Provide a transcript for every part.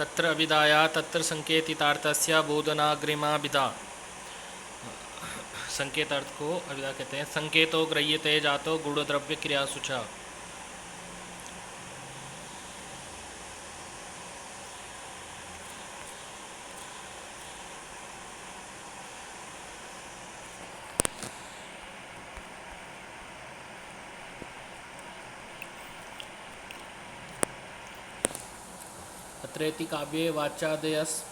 तत्र अभिधाया तत्र संकेतितार्थस्य बोधनाग्रिमाभिधा। संकेत अर्थ को अभिधा कहते हैं। संकेतो गृह्यते जातो गुणद्रव्य क्रियासु च। अत्रेति काव्ये वाच्यादयस्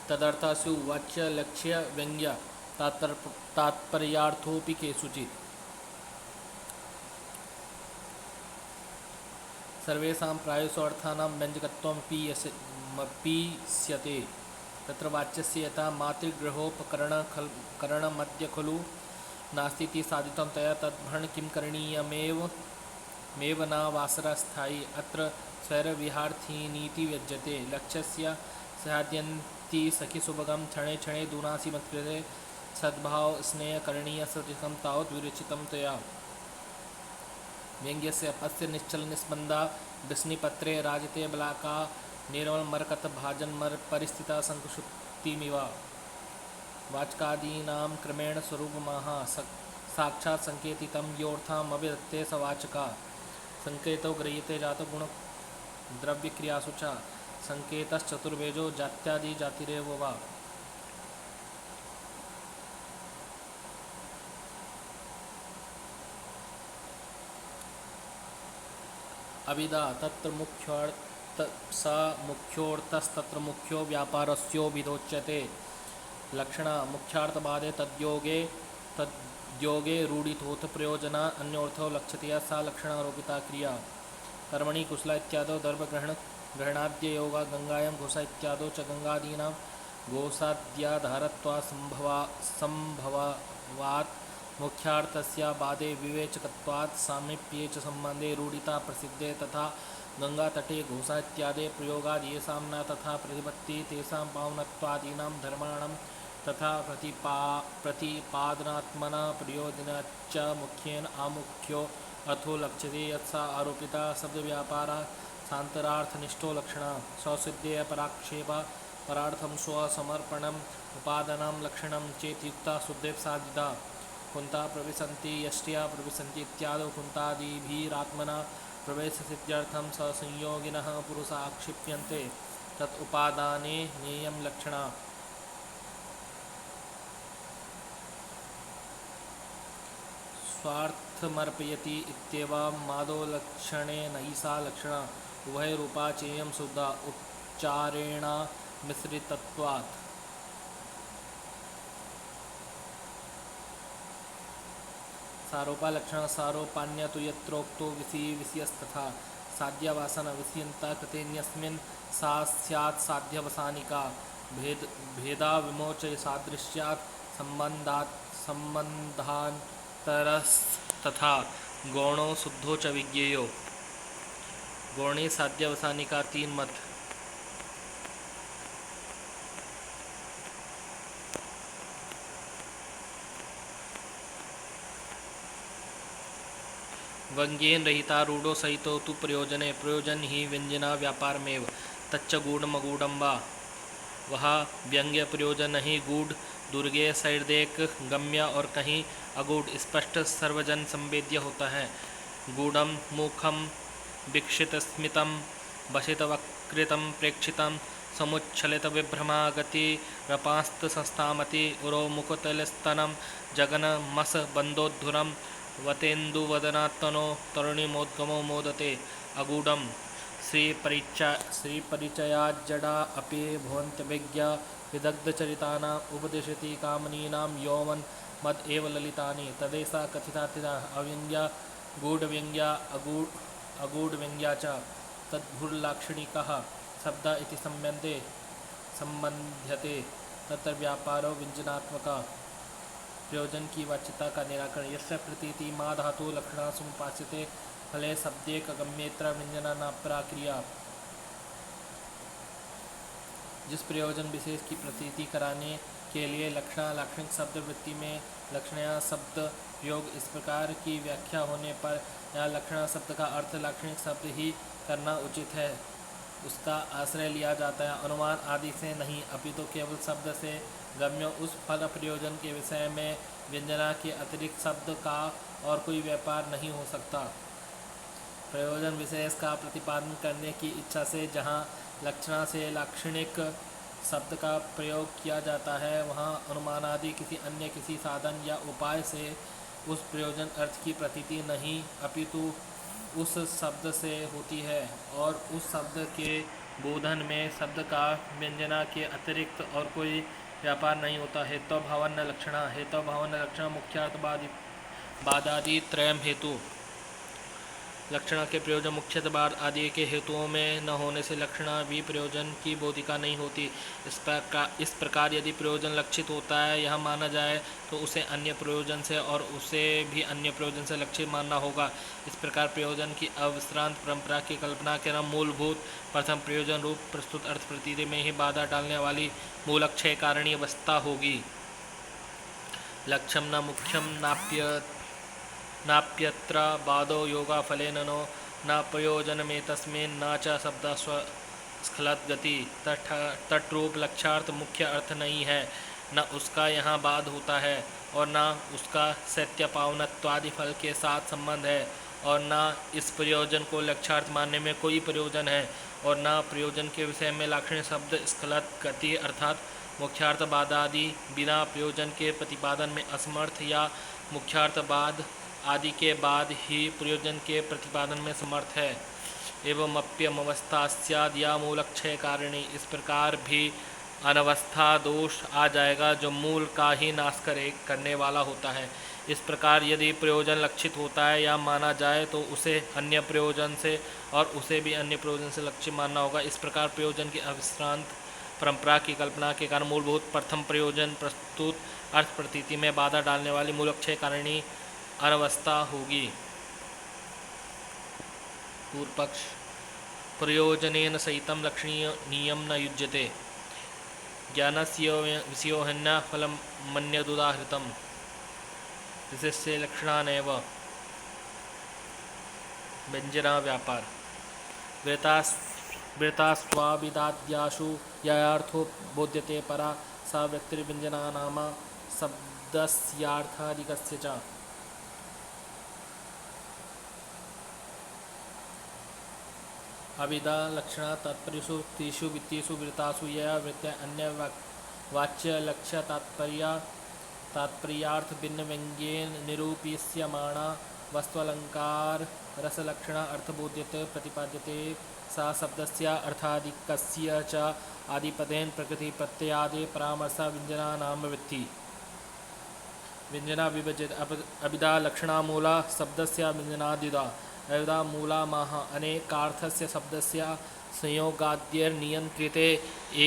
तदर्थासु वाच्य लक्ष्य व्यंग्य तात्पर्यार्थोपि केषुचित् सर्वेषां प्रायसु अर्थानां व्यञ्जकत्वं पीयते। तत्र वाच्यस्य यथा मातृगृहोपकरणमद्य खलु नास्तीति साधितं तया तद्भ्रण किं करणीयमेव न वासरस्थायी अत्र स्वैरविहार्थीनीति व्यज्यते। लक्ष्यस्य स्याद्यन्ति सखि सुभगं क्षणे क्षणे दूनासि मत्कृते सद्भाव स्नेह करणीय सतिकं तावत् विरचितं तया। व्यंग्यस्य अपस्य निश्चल निस्पन्दा विस्निपत्रे राजते बलाका निर्मल मरकत भाजन मर परिस्थिता संकुशुक्तिमिव। वाचकादीनां क्रमेण स्वरूपमाह साक्षात् संकेतितं योऽर्थमभिधत्ते स वाचका। संकेतो गृह्यते जातो गुण द्रव्य क्रियासु च संकेतश्चतुर्वेजो जात्यादि जातिरेव वा। अभिधा तत्र मुख्योऽर्थस्तत्र मुख्यो व्यापारस्योभिधोच्यते। लक्षणा मुख्यार्थवादे तद्योगे रूढितोऽथ प्रयोजना अन्योर्थो लक्ष्यतया सा लक्षणारोपिता क्रिया। कर्मणि कुशला इत्यादौ दर्भग्रहणाद्ययोगा गंगायां घोषा इत्यादौ च गंगादीनां घोषाद्याधारत्वात् संभवात् मुख्यार्थस्य बाधे विवेचकत्वात् सामीप्ये च संबंधे रूढिता प्रसिद्धे। तथा गंगातटे घोषा इत्यादि प्रयोगाद् येषां न तथा प्रतिपत्ति तेषां पावनत्वादीनां धर्माणां तथा प्रतिपादनात्मना प्रयोजनाच्च मुख्येन आमुख्यो अर्थो लक्ष्यते। यत्सा आरोपिता शब्दव्यापारः सान्तरार्थनिष्ठो लक्षणः स्वसिद्धेः पराक्षेप परार्थं स्वसमर्पणम् उपादानं लक्षणं चेत् युक्ता शुद्धेव साधिता। कुन्ता प्रविशन्ति यष्ट्या प्रविशन्ति इत्यादौ कुन्तादिभिरात्मना प्रवेशसिद्ध्यर्थं ससंयोगिनः पुरुषा आक्षिप्यन्ते तत् उपादाने नेयं लक्षणा। स्वार्थमर्पयति इत्येवमादौ लक्षणे नैषा लक्षणा उभयरूपा चेयं शुद्धा उच्चारेण मिश्रितत्वात्। सारोपा लक्षण सारोपान्य तो यत्रोक्तो विषयस्तथा साध्यवासन विषयन्ता कृतेन्यस्मिन् सा स्यात् साध्यवसानिका। भेदा विमोचय सादृश्यात् संबंधान्तरस्तथा गौणो शुद्धो च विज्ञेयो। गौणी साध्यवसानिका तीन मत। व्यंग्येन रहिता रूढ़ो सहितो तु प्रयोजने प्रयोजन ही व्यंजना व्यापारमेव तच्च गूढ़मगूढ़ं वा। वह व्यंग्य प्रयोजन ही गूढ़ दुर्गे सैर्देक गम्य और कहीं अगूढ़ स्पष्ट सर्वजन संवेद्य होता है। गूढ़म मुखम विक्षित स्मितम वसित वक्रितम प्रेक्षितम समुच्छलित विभ्रमा गति रपास्त संस्थामति उरो मुकुतलस्तनम जगन मस बंदोद्धुरम वतेन्दुवदनात्मनो तरुणीमोद्गमो मोदते। अगूढ़म श्रीपरिचयाज्जडा अपि भवन्त्यभिज्ञा विदग्धचरितानाम् उपदिशति कामनीनां यौवन मद एव ललितानि। तदेषा कथितातिथा अव्यंग्या गूढ़व्यंग्या अगूढ़व्यंग्या च तद्भुर्लाक्षणिकः शब्द इति संबध्यते। तत्र व्यापारो व्यंजनात्मका। प्रयोजन की वाच्यता का निराकरण। यस्य प्रतीति मा धातु लक्षणा समुपास्यते फले शब्देक गम्येतर व्यंजना न प्राक्रिया। जिस प्रयोजन विशेष की प्रतीति कराने के लिए लक्षणा लाक्षणिक शब्द वृत्ति में लक्षणया शब्द योग इस प्रकार की व्याख्या होने पर यहाँ लक्षणा शब्द का अर्थ लाक्षणिक शब्द ही करना उचित है। उसका आश्रय लिया जाता है, अनुमान आदि से नहीं, अपितु केवल शब्द से गम्य उस फल प्रयोजन के विषय में व्यंजना के अतिरिक्त शब्द का और कोई व्यापार नहीं हो सकता। प्रयोजन विशेष का प्रतिपादन करने की इच्छा से जहाँ लक्षणा से लाक्षणिक शब्द का प्रयोग किया जाता है, वहाँ अनुमान आदि किसी साधन या उपाय से उस प्रयोजन अर्थ की प्रतीति नहीं अपितु उस शब्द से होती है, और उस शब्द के बोधन में शब्द का व्यंजना के अतिरिक्त और कोई व्यापार नहीं होता। हेतु भावन्य लक्षणा, हेतु भावन्य लक्षण मुख्यार्थवादी बादादि त्रयम हेतु। लक्षणा के प्रयोजन मुख्यतः बाद आदि के हेतुओं में न होने से लक्षणा भी प्रयोजन की बोधिका नहीं होती। इस प्रकार यदि प्रयोजन लक्षित होता है यह माना जाए तो उसे अन्य प्रयोजन से और उसे भी अन्य प्रयोजन से लक्षित मानना होगा। इस प्रकार प्रयोजन की अविश्रांत परंपरा की कल्पना के न मूलभूत प्रथम प्रयोजन रूप प्रस्तुत अर्थ प्रतीति में ही बाधा डालने वाली मूलक्षय कारणीय अवस्था होगी। लक्ष्यम न मुख्यम नाप्यत्र बाधो योगा फलेन नो न प्रयोजनमेतस्मिन् न च शब्द स्खलत गति। तट्रूप लक्ष्यार्थ मुख्य अर्थ नहीं है, न उसका यहाँ बाध होता है और न उसका सत्य पावनत्वादि फल के साथ संबंध है, और न इस प्रयोजन को लक्ष्यार्थ मानने में कोई प्रयोजन है, और न प्रयोजन के विषय में लाक्षणिक शब्द स्खलत गति अर्थात मुख्यार्थ बाधादि बिना प्रयोजन के प्रतिपादन में असमर्थ या मुख्यार्थ बाद आदि के बाद ही प्रयोजन के प्रतिपादन में समर्थ है। एवं अप्यमवस्था स्याद या मूलक्षय कारिणी, इस प्रकार भी अनवस्था दोष आ जाएगा जो मूल का ही नाश करने वाला होता है। इस प्रकार यदि प्रयोजन लक्षित होता है या माना जाए तो उसे अन्य प्रयोजन से और उसे भी अन्य प्रयोजन से लक्षित मानना होगा। इस प्रकार प्रयोजन की अविश्रांत परंपरा की कल्पना के कारण मूलभूत प्रथम प्रयोजन प्रस्तुत अर्थ प्रतीति में बाधा डालने वाली मूलक्षय कारिणी अनवस्था होगी। पूर्व पक्ष, प्रयोजनेन सहितं लक्षणीयं न युज्यते, ज्ञानस्य विषयो हन्य फलं मन्यदुदाहृतम्। विशिष्य लक्षणानेव व्यंजना व्यापार वृतास्वाविदाद्याशु यार्थो बोध्यते परा सा व्यक्तिर्व्यंजना नाम शब्दस्यार्थादिकस्य च। अविदा लक्षणा तात्पर्यसु तीसु वित्तीसु वृत्तासु यया वृत्त्या अन्य वाच्य लक्ष्य तात्पर्यार्थ भिन्न व्यंग्येन निरूप्यमाणा वस्तुअलंकार रसलक्षणा अर्थबोध्यते प्रतिपाद्यते सा शब्दस्य अर्थादिकस्य च आदिपदेन प्रकृति प्रत्ययादि परामर्शा व्यंजना नाम वृत्ति। व्यंजना विभजित अभिधा लक्षणा मूला शब्दस्य व्यंजनादिदा अविधा मूला माह अनेकार्थस्य शब्दस्य संयोगाद्यर्नियंत्रिते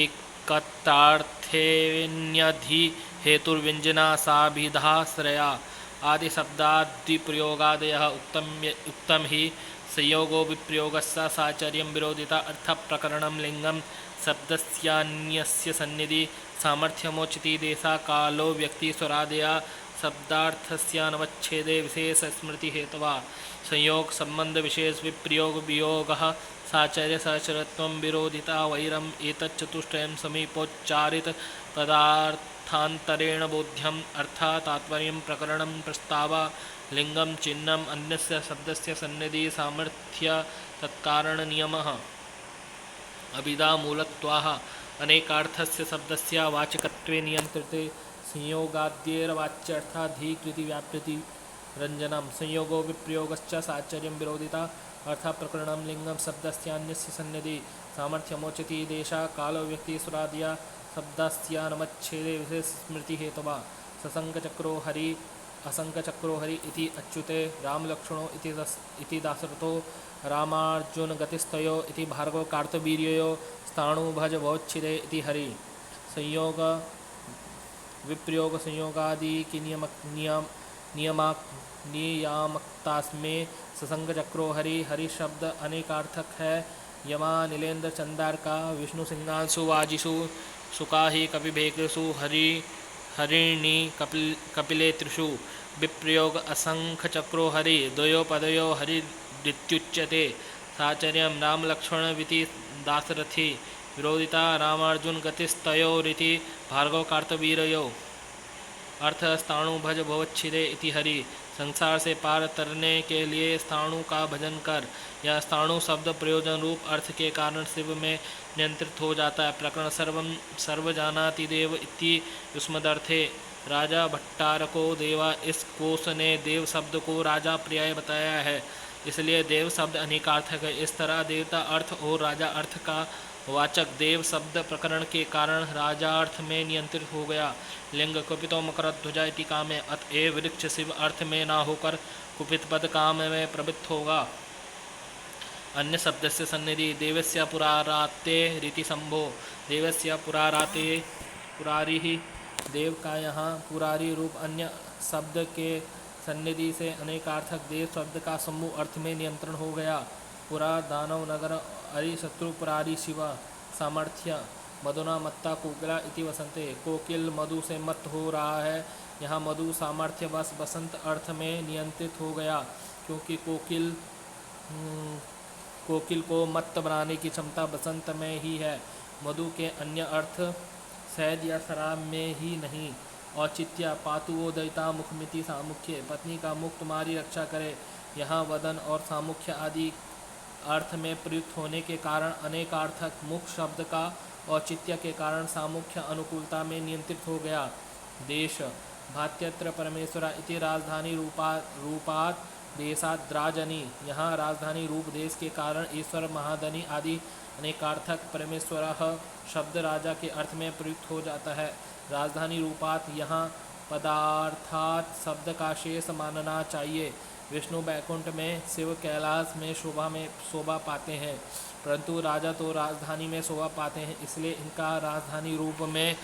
एकत्रार्थेन्यधि हेतुर्व्यंजना साभिधाश्रया आदि शब्दादिप्रयोगादयः उक्तम ही संयोगो विप्रयोगस्य साचर्यं विरोधिता अर्थ प्रकरणं लिंगम शब्दस्यान्यस्य सन्निधि सामर्थ्यमोचिति देशा कालो व्यक्ति स्वरादया शब्दार्थस्यानवच्छेदे विशेष स्मृति हेतवा संयोग संबंध विशेष विप्रयोग वियोगः साचर्य साचरत्वं विरोधिता वैरम एतच्चतुष्टयं समीपोच्चारित पदार्थान्तरेण बोध्यम अर्थात् तात्पर्यं प्रकरणं प्रस्तावा लिंगम चिन्हम अन्यस्य शब्दस्य सन्निधि सामर्थ्य तत्कारण नियमः। अभिधा मूलत्वाः अनेकार्थस्य शब्दस्य वाचकत्वे नियंत्रिते संयोगाद्यैर्वाच्यार्थाधिकृति व्याप्यति रंजनम संयोगो विप्रयोगश्च साचर्यं विरोधिता अर्थात् प्रकरणं लिंगम शब्दस्यान्यस्य सन्निधि सामर्थ्यमोचति देशा कालो व्यक्ति सुरादिया शब्दस्यानवच्छेदे विशेष स्मृति हेतवा ससंकचक्रो हरि असंकचक्रो हरि इति अच्युते रामलक्ष्मणो इति दाशरथो रामार्जुन गतिस्तयो इति भार्गव कार्तवीर्यो स्थाणु भज भवच्छिदे इति हरि। संयोग विप्रयोग संयोगादि की नियामकतास्मे ससंग चक्रो हरि शब्द अनेकार्थक है। यमा नीलेन्द्र चंदारका विष्णु सिंहांशु वाजिषु सुकाहि कपिभेकसु हरिणी कपिलेत्रिषु विप्रयोग असंख चक्रो हरि द्वयो पदयो हरित्युच्यते साचर्यं राम लक्ष्मण विति दासरथी विरोधिता रामार्जुन गतिस्तयोरिति भार्गव कार्तवीर्यो। अर्थ स्थाणु भज भवच्छिदे इति हरि। संसार से पार तरने के लिए स्थाणु का भजन कर। यह स्थाणु शब्द प्रयोजन रूप अर्थ के कारण शिव में नियंत्रित हो जाता है। प्रकरण सर्वजानाति देव इति युष्मदर्थे राजा भट्टारको देवा। इस कोश ने देव शब्द को राजा पर्याय बताया है, इसलिए देव शब्द अनेकार्थक है। इस तरह देवता अर्थ और राजा अर्थ का वाचक देव शब्द प्रकरण के कारण राजा अर्थ में नियंत्रित हो गया। लिंग कुपितो मकरध्वजा इति काम में अतएव वृक्ष शिव अर्थ में ना होकर कुपित पद काम में प्रवृत्त होगा। अन्य शब्द से सन्निधि देवस्य पुराराते रीति संभो। देवस्य पुराराते पुरारी ही देव का यहाँ पुरारी रूप अन्य शब्द के सन्निधि से अनेकार्थक देव शब्द का समूह अर्थ में नियंत्रण हो गया। पुरा दानव नगर अरि शत्रु पुरारी शिवा। सामर्थ्य मधुना मत्ता कोकिला इति वसंते। कोकिल मधु से मत हो रहा है, यहाँ मधु सामर्थ्य बस बसंत अर्थ में नियंत्रित हो गया, क्योंकि कोकिल को मत्त बनाने की क्षमता बसंत में ही है। मधु के अन्य अर्थ शहद या शराब में ही नहीं। औचित्य पातुओदयिता मुखमिति सामुख्य। पत्नी का मुख तुम्हारी रक्षा करे। यहाँ वदन और सामुख्य आदि अर्थ में प्रयुक्त होने के कारण अनेकार्थक मुख शब्द का औचित्य के कारण सामुख्य अनुकूलता में नियंत्रित हो गया। देश भात्यत्र परमेश्वरा इति राजधानी रूपात देशाद्राजनी। यहाँ राजधानी रूप देश के कारण ईश्वर महाधनी आदि अनेकार्थक परमेश्वरः शब्द राजा के अर्थ में प्रयुक्त हो जाता है। राजधानी रूपात यहाँ पदार्थात शब्द का शेष मानना चाहिए। विष्णु बैकुंठ में, शिव कैलाश में शोभा पाते हैं, परंतु राजा तो राजधानी में शोभा पाते हैं, इसलिए इनका राजधानी रूप में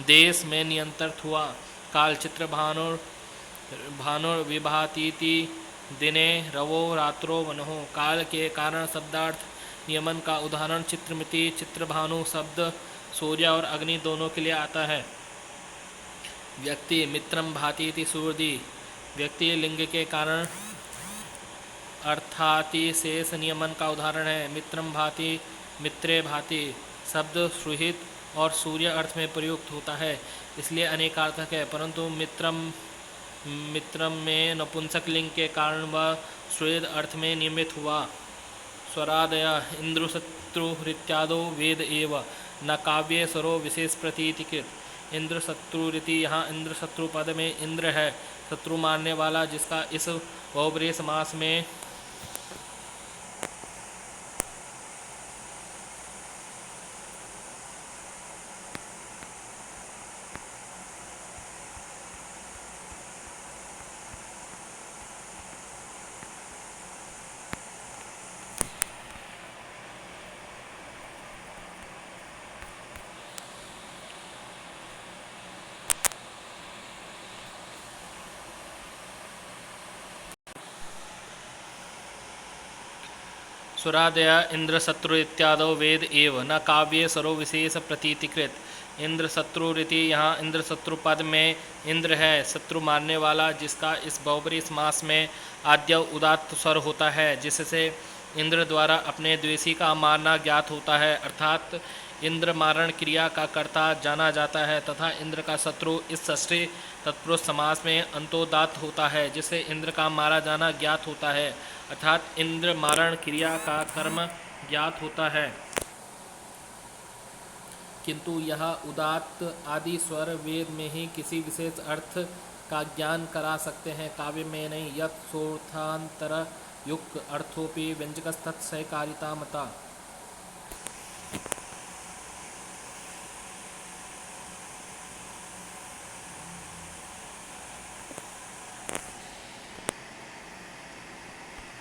देश में नियंत्रित हुआ। काल चित्र भानुर्विभातीति दिने रवो रात्रो वनहो। काल के कारण शब्दार्थ नियमन का उदाहरण चित्रमिति चित्रभानु शब्द सूर्य और अग्नि दोनों के लिए आता है। व्यक्ति मित्रम भाति इति सूर्यदि। व्यक्ति लिंग के कारण अर्थाति शेष नियमन का उदाहरण है। मित्रम भाति मित्रे भाति शब्द सुहित और सूर्य अर्थ में प्रयुक्त होता है, इसलिए अनेकार्थक है, परंतु मित्रम में नपुंसक लिंग के कारण वह स्वेद अर्थ में नियमित हुआ। स्वरादय इंद्रशत्रुरित्यादो वेद एव न काव्ये स्वरो विशेष प्रतीतिकृत। इंद्रशत्रुरिति यहाँ इंद्रशत्रु पद में इंद्र है, शत्रु मारने वाला, जिसका इस बहुब्रीहि समास में सुरादया इंद्रशत्रु इत्यादो वेद एव न काव्ये स्वरो विशेष प्रतीतिकृत। इंद्रशत्रुरिति यहाँ इंद्रशत्रु पद में इंद्र है, शत्रु मारने वाला, जिसका इस बहुब्रीहि समास में आद्य उदात्त स्वर होता है, जिससे इंद्र द्वारा अपने द्वेषी का मारना ज्ञात होता है, अर्थात इंद्र मारण क्रिया का कर्ता जाना जाता है, तथा इंद्र का शत्रु इस षष्ठी तत्पुरुष समास में अंतोदात्त होता है, जिससे इंद्र का मारा जाना ज्ञात होता है, अर्थात इंद्र मारण क्रिया का कर्म ज्ञात होता है। किंतु यह उदात्त आदि स्वर वेद में ही किसी विशेष अर्थ का ज्ञान करा सकते हैं, काव्य में नहीं। यत् सोर्थांतर युक्त अर्थोपि व्यंजकस्तत् सहकारिता मता।